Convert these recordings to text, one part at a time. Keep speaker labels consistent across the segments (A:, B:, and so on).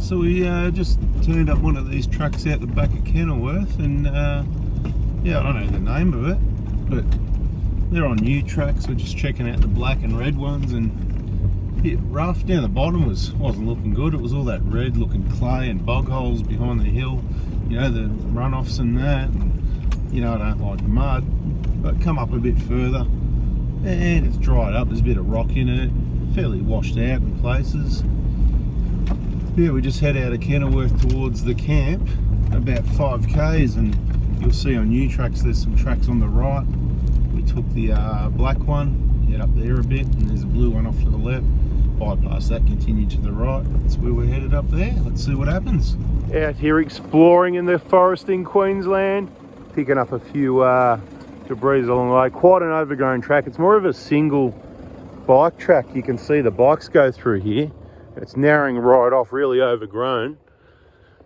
A: So we just turned up one of these trucks out the back of Kenilworth, and yeah, I don't know the name of it, but they're on new tracks. We're just checking out the black and red ones, and a bit rough. Down the bottom wasn't looking good. It was all that red looking clay and bog holes behind the hill, you know, the runoffs and that, and, you know, I don't like mud. But come up a bit further and it's dried up. There's a bit of rock in it, fairly washed out in places. Yeah, we just head out of Kenilworth towards the camp, about 5 k's, and you'll see on new tracks there's some tracks on the right. We took the black one, head up there a bit, and there's a blue one off to the left. Bypass that, continue to the right. That's where we're headed up there. Let's see what happens. Out here exploring in the forest in Queensland, picking up a few debris along the way. Quite an overgrown track. It's more of a single bike track. You can see the bikes go through here. It's narrowing right off, really overgrown.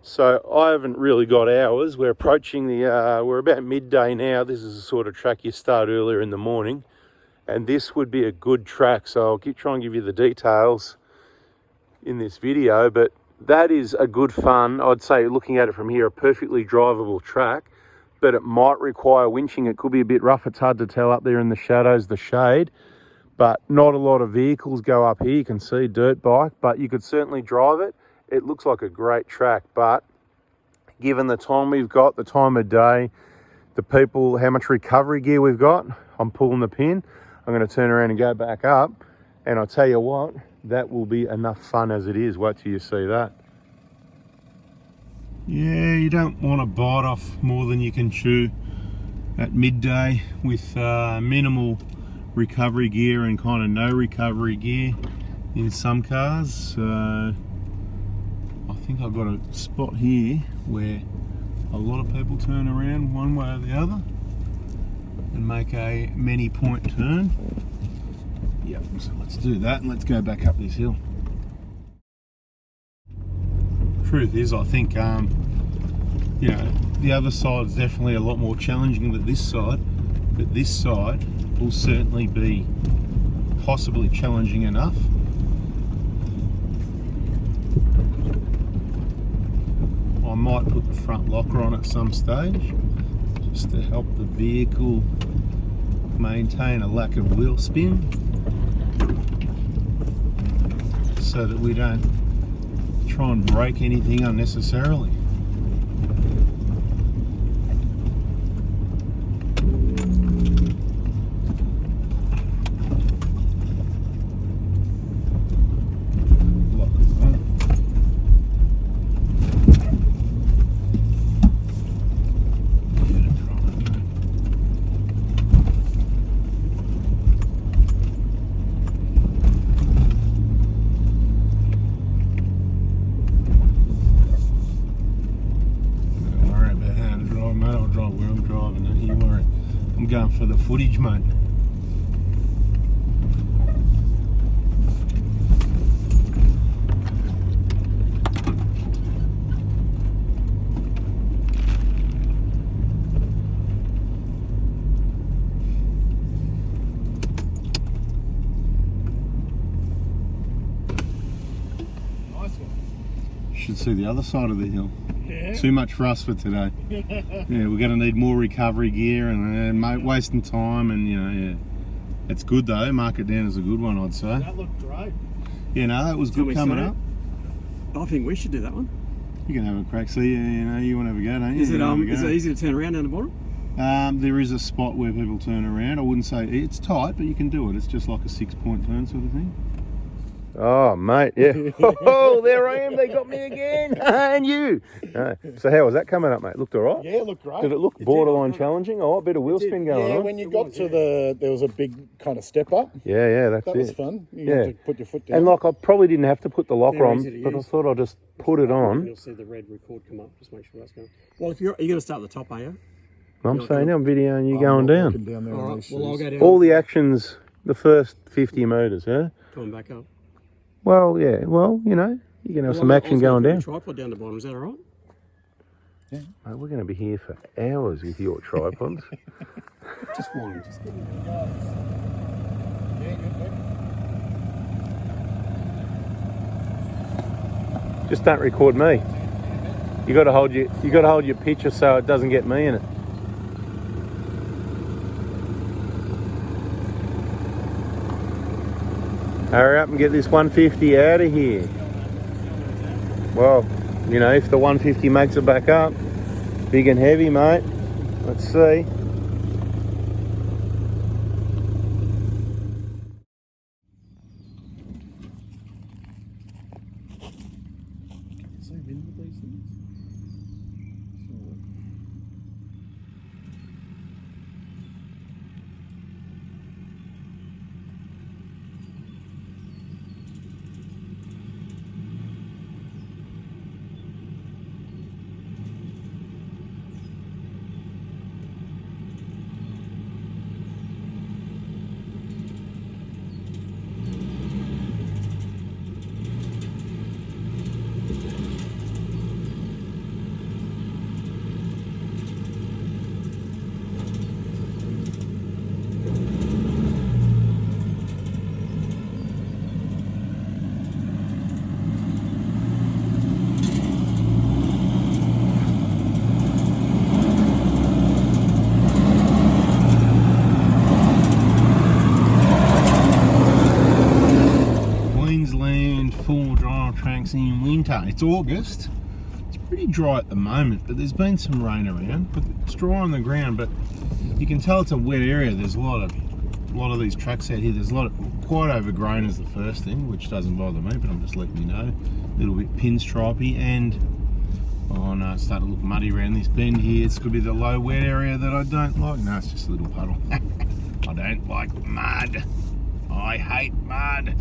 A: So I haven't really got hours. We're approaching the, we're about midday now. This is the sort of track you start earlier in the morning. And this would be a good track. So I'll try and give you the details in this video. But that is a good fun. I'd say, looking at it from here, a perfectly drivable track. But it might require winching. It could be a bit rough. It's hard to tell up there in the shadows, the shade. But not a lot of vehicles go up here. You can see dirt bike, but you could certainly drive it. It looks like a great track, but given the time we've got, the time of day, the people, how much recovery gear we've got, I'm pulling the pin. I'm going to turn around and go back up. And I'll tell you what, that will be enough fun as it is. Wait till you see that. Yeah, you don't want to bite off more than you can chew at midday with minimal recovery gear and kind of no recovery gear in some cars. So I think I've got a spot here where a lot of people turn around one way or the other and make a many point turn. Yep, so let's do that and let's go back up this hill. Truth is, I think you know, the other side is definitely a lot more challenging than this side, but this side will certainly be possibly challenging enough. I might put the front locker on at some stage just to help the vehicle maintain a lack of wheel spin, so that we don't try and break anything unnecessarily. I'm going for the footage, mate.
B: Nice one.
A: Should see the other side of the hill.
B: Yeah.
A: Too much for us for today. Yeah, we're going to need more recovery gear and wasting time, and you know, yeah, it's good though. Mark it down as a good one, I'd say.
B: That looked great.
A: Yeah, no, that was good coming up.
C: I think we should do that one.
A: You can have a crack. See, you know, you want to have a go, don't you?
C: Is it easy to turn around down the bottom?
A: There is a spot where people turn around. I wouldn't say it's tight, but you can do it. It's just like a 6-point turn sort of thing. Oh, mate, yeah. Oh, there I am. They got me again. And you. So how was that coming up, mate? Looked all right?
B: Yeah, it looked great.
A: Did it look borderline challenging? Oh, a bit of wheel spin going
B: yeah,
A: on.
B: when you got to there was a big kind of step up.
A: Yeah, that's it.
B: That was fun. You had to put your foot down.
A: And like, I probably didn't have to put the locker on, but I thought I'd just put it on.
C: You'll see the red record come up. Just make sure that's going. Well, if you're going to start at the top, are you?
A: I'm saying I'm videoing you going down.
B: There
C: All right, well, I'll go down.
A: All the actions, the first 50 metres, yeah?
C: Coming back up.
A: Well, yeah, well, you know, you can have some action going down.
C: Tripod down the bottom, is that all right?
A: Yeah. Mate, we're going to be here for hours with your tripods.
C: Just one. Just
A: Just don't record me. You got to hold your picture so it doesn't get me in it. Hurry up and get this 150 out of here. Well, you know, if the 150 makes it back up, big and heavy, mate. Let's see. In winter. It's August. It's pretty dry at the moment, but there's been some rain around. But it's dry on the ground, but you can tell it's a wet area. There's a lot of these tracks out here. There's quite overgrown is the first thing, which doesn't bother me, but I'm just letting you know. A little bit pinstripey, and oh no, it's starting to look muddy around this bend here. It's could be the low wet area that I don't like. No, it's just a little puddle. I don't like mud. I hate mud.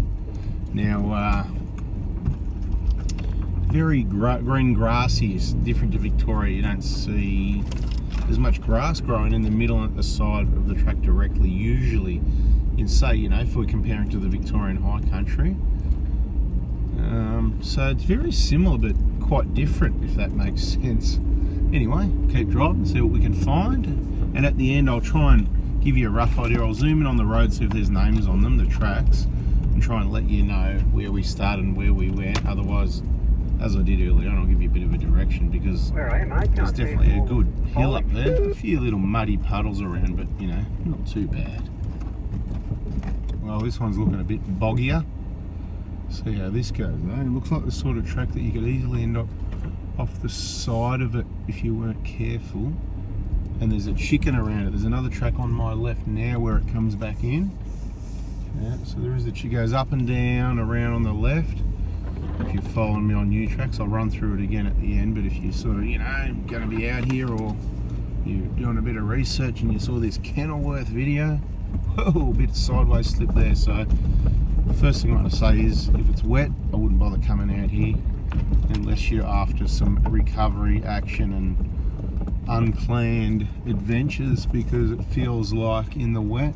A: Now, very green grass here is different to Victoria. You don't see as much grass growing in the middle and at the side of the track directly usually. In say, you know, if we're comparing to the Victorian high country. So it's very similar but quite different, if that makes sense. Anyway, keep driving, see what we can find, and at the end I'll try and give you a rough idea. I'll zoom in on the road, see if there's names on them, the tracks, and try and let you know where we started and where we went. Otherwise, as I did earlier on, I'll give you a bit of a direction, because there's definitely a good hill up there. A few little muddy puddles around, but you know, not too bad. Well, this one's looking a bit boggier. See how this goes though. It looks like the sort of track that you could easily end up off the side of it if you weren't careful. And there's a chicken around it. There's another track on my left now where it comes back in. Yeah, so there is she goes up and down around on the left. If you're following me on new tracks, I'll run through it again at the end. But if you sort of, you know, going to be out here, or you're doing a bit of research and you saw this Kenilworth video, whoa, a bit of sideways slip there. So the first thing I want to say is, if it's wet, I wouldn't bother coming out here unless you're after some recovery action and unplanned adventures, because it feels like in the wet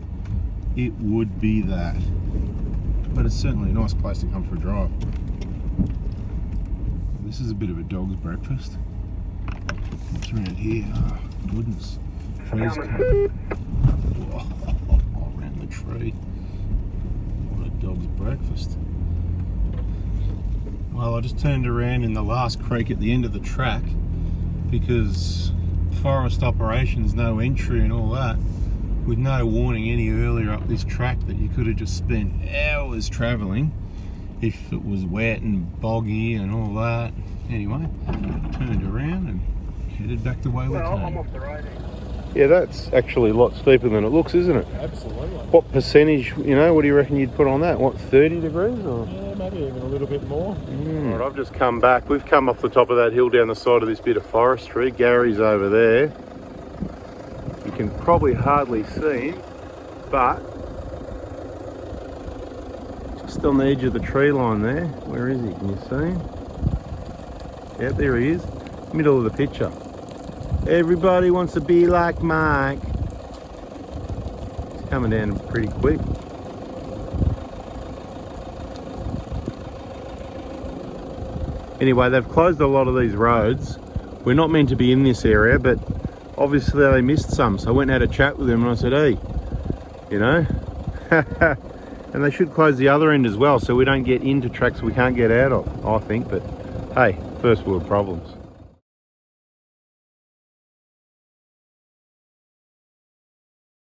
A: it would be that. But it's certainly a nice place to come for a drive. This is a bit of a dog's breakfast. What's around here? Oh, goodness. Trees coming. Around the tree. What a dog's breakfast. Well, I just turned around in the last creek at the end of the track, because forest operations, no entry and all that, with no warning any earlier up this track, that you could have just spent hours travelling if it was wet and boggy and all that. Anyway, turned around and headed back the way we came. I'm off the road. Yeah, that's actually a lot steeper than it looks, isn't it?
B: Absolutely.
A: What percentage, you know, what do you reckon you'd put on that? What, 30 degrees? Or?
B: Yeah, maybe even a little bit more.
A: Right, I've just come back. We've come off the top of that hill down the side of this bit of forestry. Gary's over there. You can probably hardly see him, but just on the edge of the tree line there. Where is he? Can you see him? Yep, there he is. Middle of the picture. Everybody wants to be like Mike. It's coming down pretty quick. Anyway, they've closed a lot of these roads. We're not meant to be in this area, but obviously they missed some. So I went and had a chat with them and I said, hey, you know, and they should close the other end as well, so we don't get into tracks we can't get out of, I think. But Hey, first world problems.